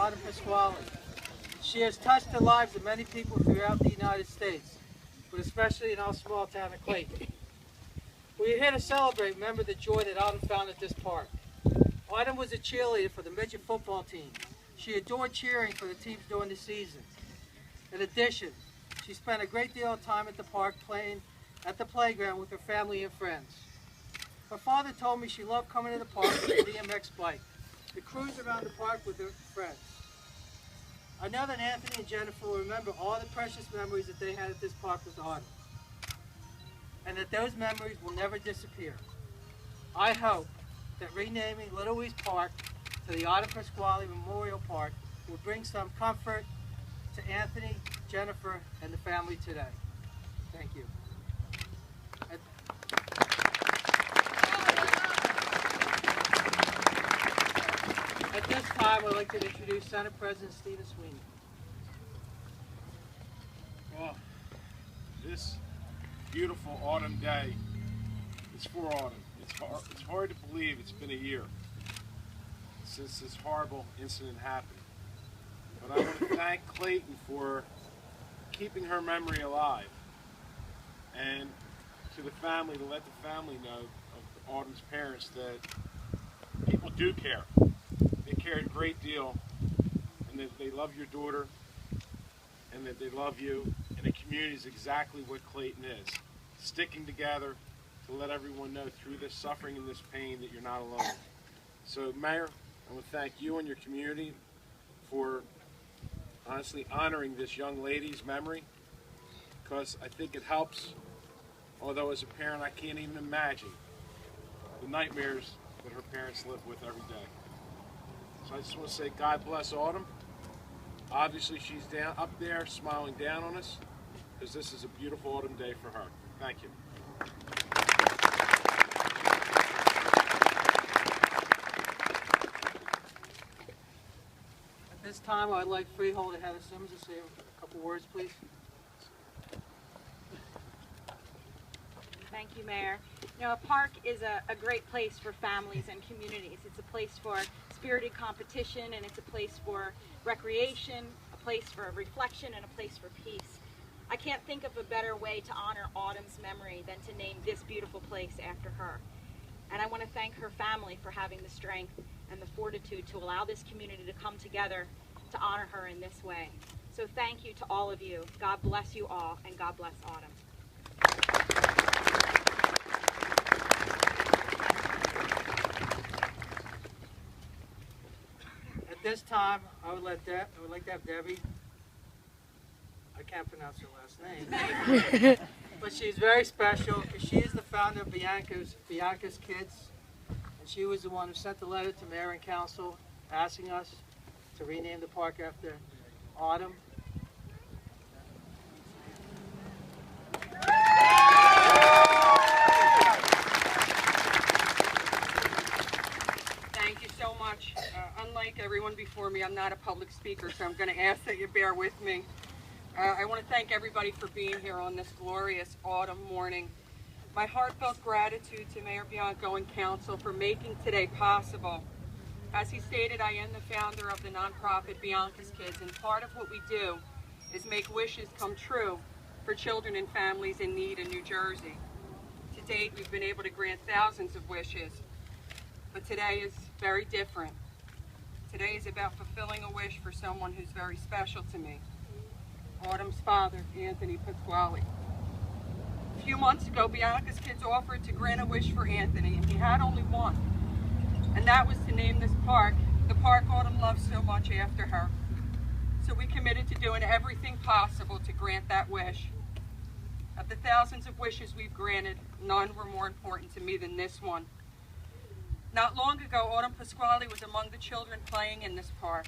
Autumn Pasquale. She has touched the lives of many people throughout the United States, but especially in our small town of Clayton. We are here to celebrate and remember the joy that Autumn found at this park. Autumn was a cheerleader for the midget football team. She adored cheering for the teams during the season. In addition, she spent a great deal of time at the park playing at the playground with her family and friends. Her father told me she loved coming to the park with a BMX bike to cruise around the park with her friends. I know that Anthony and Jennifer will remember all the precious memories that they had at this park with Autumn, and that those memories will never disappear. I hope that renaming Little Louise Park to the Autumn Pasquale Memorial Park will bring some comfort to Anthony, Jennifer, and the family today. Thank you. At this time, I'd like to introduce Senate President Stephen Sweeney. Well, this beautiful autumn day is for autumn. It's hard to believe it's been a year since this horrible incident happened. But I want to thank Clayton for keeping her memory alive, and to the family, to let the family know of Autumn's parents that people do care. They care a great deal, and that they love your daughter, and that they love you, and the community is exactly what Clayton is. Sticking together to let everyone know through this suffering and this pain that you're not alone. So, Mayor, I want to thank you and your community for honestly honoring this young lady's memory, because I think it helps, although as a parent I can't even imagine the nightmares that her parents live with every day. So I just want to say God bless Autumn. Obviously she's down up there smiling down on us, because this is a beautiful autumn day for her. Thank you. At this time, I'd like Freeholder Heather Simmons to say a couple words, please. Thank you, Mayor. You know, a park is a great place for families and communities. It's a place for spirited competition, and it's a place for recreation, a place for reflection, and a place for peace. I can't think of a better way to honor Autumn's memory than to name this beautiful place after her. And I want to thank her family for having the strength and the fortitude to allow this community to come together to honor her in this way. So thank you to all of you. God bless you all, and God bless Autumn. At this time, I would like to have Debbie. I can't pronounce her last name, but she's very special because she is the founder of Bianca's Kids, and she was the one who sent the letter to Mayor and Council asking us to rename the park after Autumn. Thank you so much. Unlike everyone before me, I'm not a public speaker, so I'm going to ask that you bear with me. I want to thank everybody for being here on this glorious autumn morning. My heartfelt gratitude to Mayor Bianca and Council for making today possible. As he stated, I am the founder of the nonprofit Bianca's Kids, and part of what we do is make wishes come true for children and families in need in New Jersey. To date, we've been able to grant thousands of wishes, but today is very different. Today is about fulfilling a wish for someone who's very special to me. Autumn's father, Anthony Pasquale. A few months ago, Bianca's Kids offered to grant a wish for Anthony, and he had only one. And that was to name this park, the park Autumn loves so much, after her. So we committed to doing everything possible to grant that wish. Of the thousands of wishes we've granted, none were more important to me than this one. Not long ago, Autumn Pasquale was among the children playing in this park.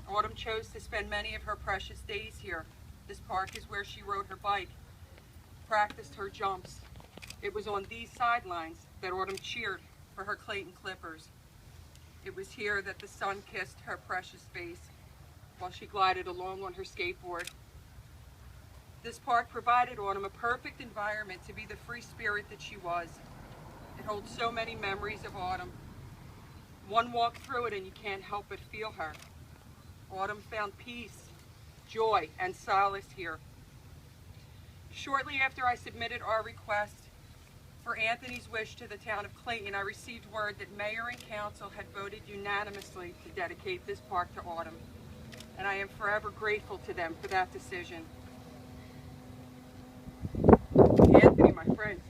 Autumn chose to spend many of her precious days here. This park is where she rode her bike, practiced her jumps. It was on these sidelines that Autumn cheered for her Clayton Clippers. It was here that the sun kissed her precious face while she glided along on her skateboard. This park provided Autumn a perfect environment to be the free spirit that she was. It holds so many memories of Autumn. One walk through it and you can't help but feel her. Autumn found peace, joy, and solace here. Shortly after I submitted our request for Anthony's wish to the town of Clayton, I received word that Mayor and Council had voted unanimously to dedicate this park to Autumn, and I am forever grateful to them for that decision. Anthony, my friend,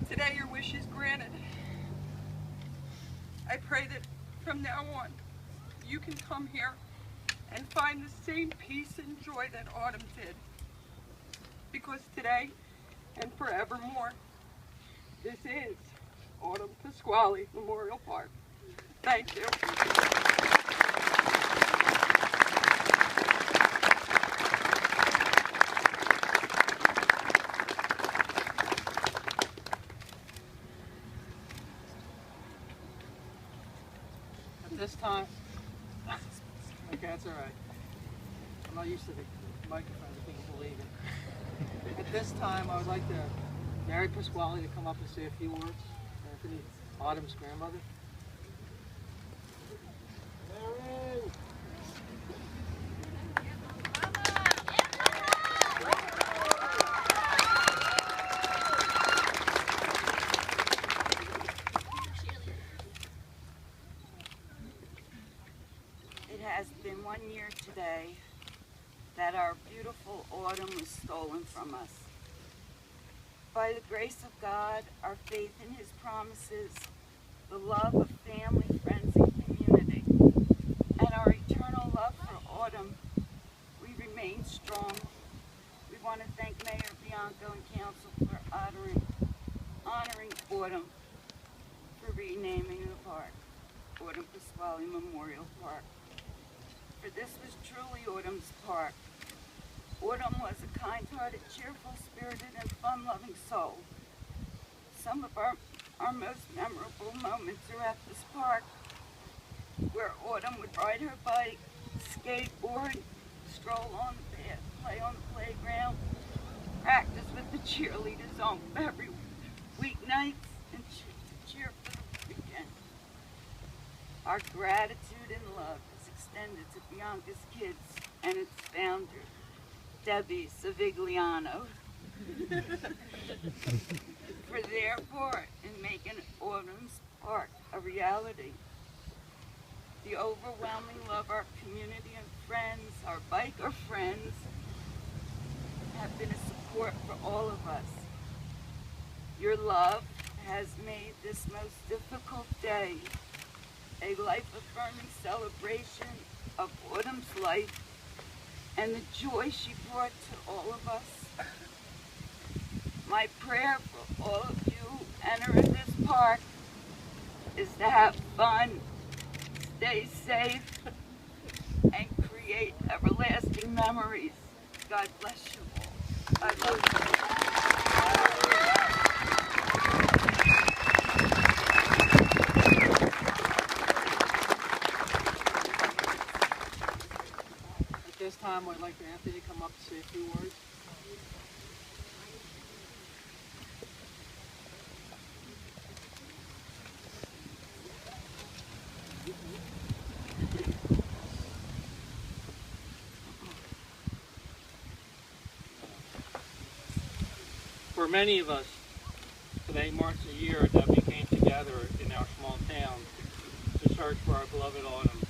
today your wish is granted. I pray that from now on, you can come here and find the same peace and joy that Autumn did. Because today and forevermore, this is Autumn Pasquale Memorial Park. Thank you. At this time, okay, that's all right. I'm not used to the microphone, if you can believe it. At this time, I would like to Mary Pasquale to come up and say a few words. Anthony, Autumn's grandmother. Mary! It has been 1 year today that our beautiful Autumn was stolen from us. By the grace of God, our faith in His promises, the love of family, friends, and community, and our eternal love for Autumn, we remain strong. We want to thank Mayor Bianca and Council for honoring Autumn, for renaming the park, Autumn Pasquale Memorial Park. For this was truly Autumn's park. Autumn was a kind-hearted, cheerful, spirited, and fun-loving soul. Some of our most memorable moments are at this park, where Autumn would ride her bike, skateboard, stroll on the path, play on the playground, practice with the cheerleaders on every weeknights, and cheer for the weekend. Our gratitude and love is extended to Bianca's kids and its founder, Debbie Savigliano, for their part in making Autumn's Park a reality. The overwhelming love our community and friends, our biker friends, have been a support for all of us. Your love has made this most difficult day a life-affirming celebration of Autumn's life and the joy she brought to all of us. My prayer for all of you who enter in this park is to have fun, stay safe, and create everlasting memories. God bless you all. I love you. At this time, I'd like for Anthony to come up and say a few words. For many of us, today marks a year that we came together in our small town to search for our beloved Autumn.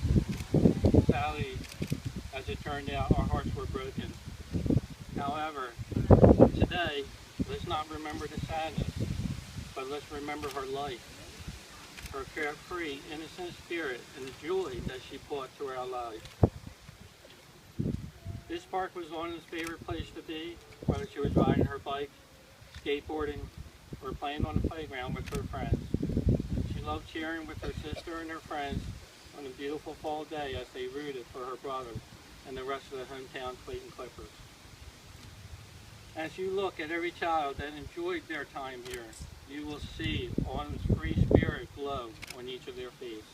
Sadly, as it turned out, our hearts were broken. However, today, let's not remember the sadness, but let's remember her life, her carefree, innocent spirit, and the joy that she brought to our lives. This park was Autumn's favorite place to be, whether she was riding her bike, skateboarding, or playing on the playground with her friends. She loved cheering with her sister and her friends on a beautiful fall day as they rooted for her brother and the rest of the hometown Clayton Clippers. As you look at every child that enjoyed their time here, you will see Autumn's free spirit glow on each of their faces.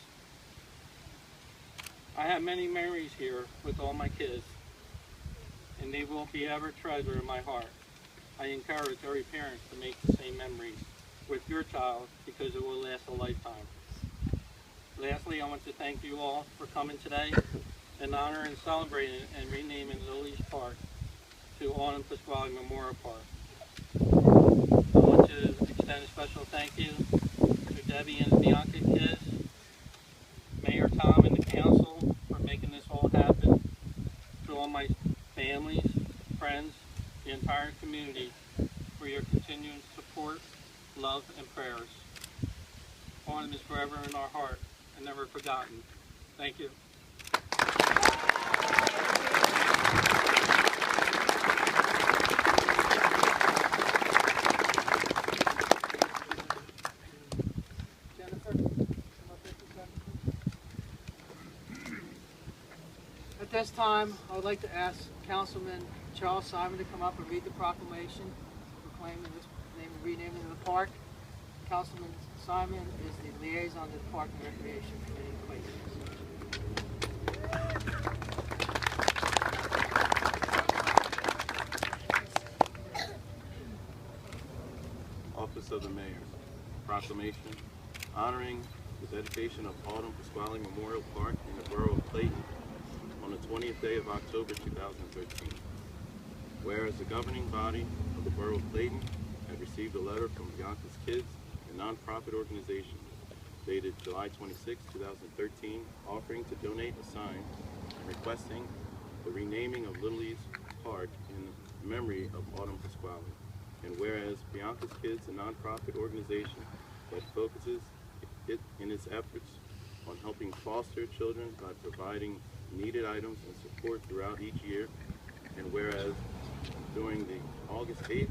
I have many memories here with all my kids, and they will be ever treasured in my heart. I encourage every parent to make the same memories with your child because it will last a lifetime. Lastly, I want to thank you all for coming today in honor and celebrating and renaming Lily's Park to Autumn Pasquale Memorial Park. I want to extend a special thank you to Debbie and the Bianca kids, Mayor Tom and the council for making this all happen, to all my families, friends, the entire community for your continued support, love, and prayers. Autumn is forever in our heart and never forgotten. Thank you. Jennifer, come up here for a second. At this time, I would like to ask Councilman Charles Simon to come up and read the proclamation proclaiming this renaming of the park. Councilman Simon is the liaison to the Park and Recreation Committee. Please. Office of the Mayor. Proclamation honoring the dedication of Autumn Pasquale Memorial Park in the borough of Clayton on the 20th day of October 2013. Whereas the governing body of the borough of Clayton had received a letter from Bianca's Kids, a nonprofit organization, dated July 26, 2013, offering to donate a sign requesting the renaming of Lily's Park in memory of Autumn Pasquale. And whereas Bianca's Kids, a nonprofit organization that focuses in its efforts on helping foster children by providing needed items and support throughout each year. And whereas during the August 8,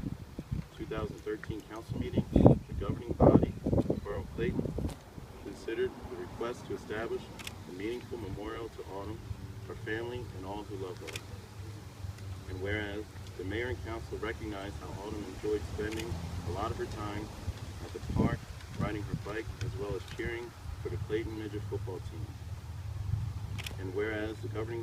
2013 council meeting, the governing body of the borough of Clayton considered the request to establish a meaningful memorial to Autumn, her family, and all who love Autumn. And whereas the mayor and council recognized how Autumn enjoyed spending a lot of her time at the park, riding her bike, as well as cheering for the Clayton Midget football team. And whereas the governing